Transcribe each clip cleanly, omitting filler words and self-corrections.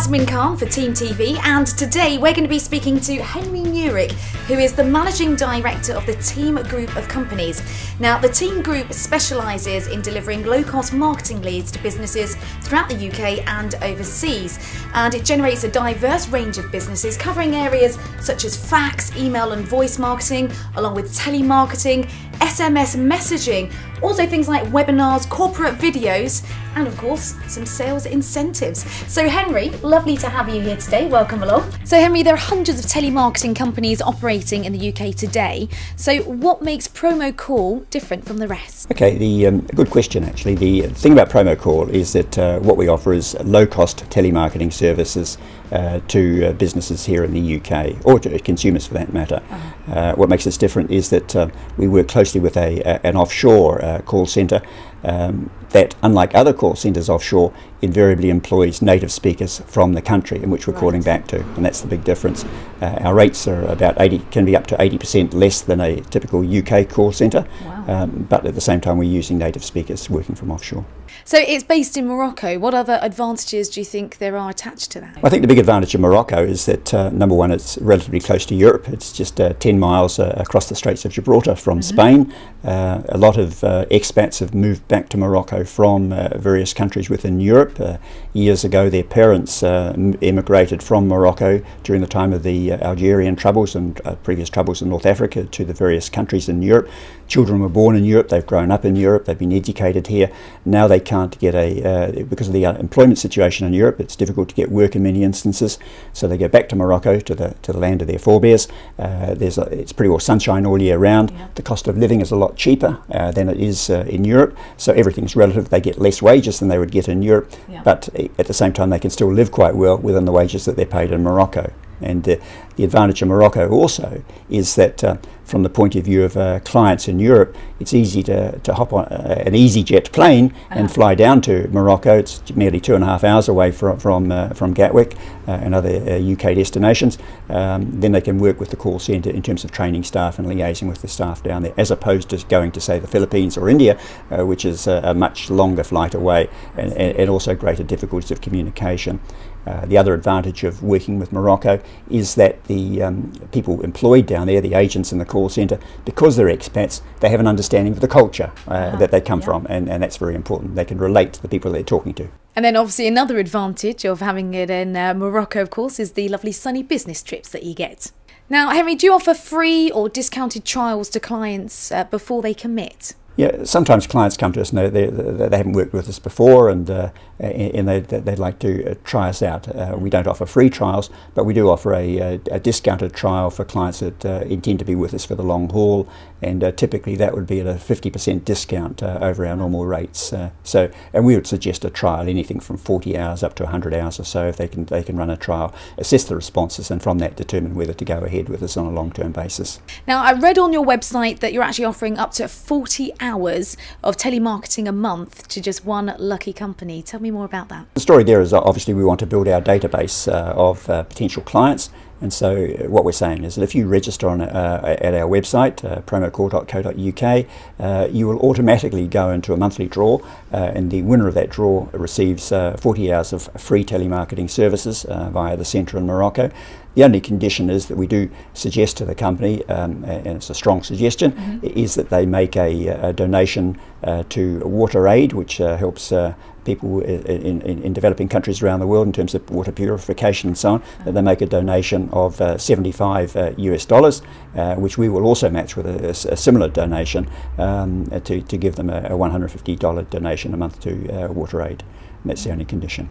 Yasmin for Team TV, and today we're going to be speaking to Henry Newrick, who is the Managing Director of the Team Group of companies. Now, the Team Group specialises in delivering low-cost marketing leads to businesses throughout the UK and overseas, and it generates a diverse range of businesses covering areas such as fax, email and voice marketing, along with telemarketing, SMS messaging, also things like webinars, corporate videos, and of course some sales incentives. So Henry, lovely to have you here today. Welcome along. So Henry, there are hundreds of telemarketing companies operating in the UK today. So what makes Promo Call different from the rest? Okay, good question actually. The thing about Promo Call is that what we offer is low-cost telemarketing services to businesses here in the UK, or to consumers for that matter. What makes us different is that we work closely with an offshore call centre that, unlike other call centres offshore, invariably employs native speakers from the country in which we're calling back to, and that's the big difference. Our rates are about can be up to 80% less than a typical UK call centre, but at the same time we're using native speakers working from offshore. So it's based in Morocco. What other advantages do you think there are attached to that? I think the big advantage of Morocco is that number one, it's relatively close to Europe. It's just 10 miles across the Straits of Gibraltar from Spain. A lot of expats have moved back to Morocco from various countries within Europe. Years ago their parents emigrated from Morocco during the time of the Algerian troubles and previous troubles in North Africa to the various countries in Europe. Children were born in Europe, they've grown up in Europe, they've been educated here. Now they can't get because of the employment situation in Europe, it's difficult to get work in many instances, so they go back to Morocco, to the land of their forebears. It's pretty well sunshine all year round. The cost of living is a lot cheaper than it is in Europe, so everything's relative. They get less wages than they would get in Europe, but at the same time they can still live quite well within the wages that they're paid in Morocco. And the advantage of Morocco also is that from the point of view of clients in Europe, it's easy to hop on an EasyJet plane and fly down to Morocco. It's merely 2.5 hours away from Gatwick and other UK destinations. Then they can work with the call centre in terms of training staff and liaising with the staff down there, as opposed to going to, say, the Philippines or India, which is a much longer flight away and also greater difficulties of communication. The other advantage of working with Morocco is that the people employed down there, the agents in the call centre, because they're expats, they have an understanding of the culture that they come from, and that's very important. They can relate to the people they're talking to. And then obviously another advantage of having it in Morocco, of course, is the lovely sunny business trips that you get. Now, Henry, do you offer free or discounted trials to clients before they commit? Yeah, sometimes clients come to us and they haven't worked with us before, and they'd like to try us out. We don't offer free trials, but we do offer a discounted trial for clients that intend to be with us for the long haul, and typically that would be at a 50% discount over our normal rates. And we would suggest a trial, anything from 40 hours up to 100 hours or so, if they can run a trial, assess the responses, and from that determine whether to go ahead with us on a long-term basis. Now, I read on your website that you're actually offering up to 40 hours of telemarketing a month to just one lucky company. Tell me more about that. The story there is obviously we want to build our database of potential clients, and so what we're saying is that if you register at our website, promocall.co.uk, you will automatically go into a monthly draw, and the winner of that draw receives 40 hours of free telemarketing services via the centre in Morocco. The only condition is that we do suggest to the company, and it's a strong suggestion, is that they make a donation to WaterAid, which helps people in developing countries around the world in terms of water purification and so on, that they make a donation of $75 US, which we will also match with a similar donation to give them a $150 donation a month to WaterAid. And that's the only condition.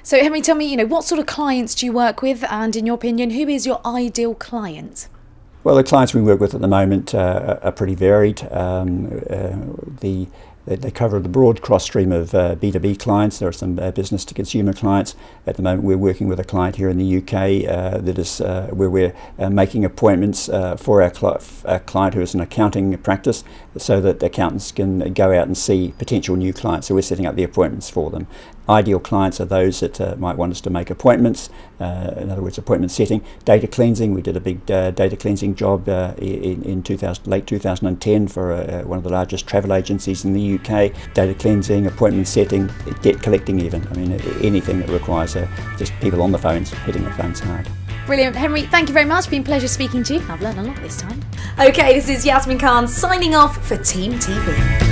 So Henry, tell me, what sort of clients do you work with, and in your opinion, who is your ideal client? Well, the clients we work with at the moment are pretty varied. They cover the broad cross-stream of B2B clients. There are some business-to-consumer clients. At the moment we're working with a client here in the UK that is where we're making appointments for our client who is an accounting practice, so that accountants can go out and see potential new clients. So we're setting up the appointments for them. Ideal clients are those that might want us to make appointments, in other words, appointment setting. Data cleansing, we did a big data cleansing job in late 2010 for one of the largest travel agencies in the UK. Data cleansing, appointment setting, debt collecting even. I mean, anything that requires just people on the phones, hitting the phones hard. Brilliant. Henry, thank you very much. It's been a pleasure speaking to you. I've learned a lot this time. Okay, this is Yasmin Khan signing off for Team TV.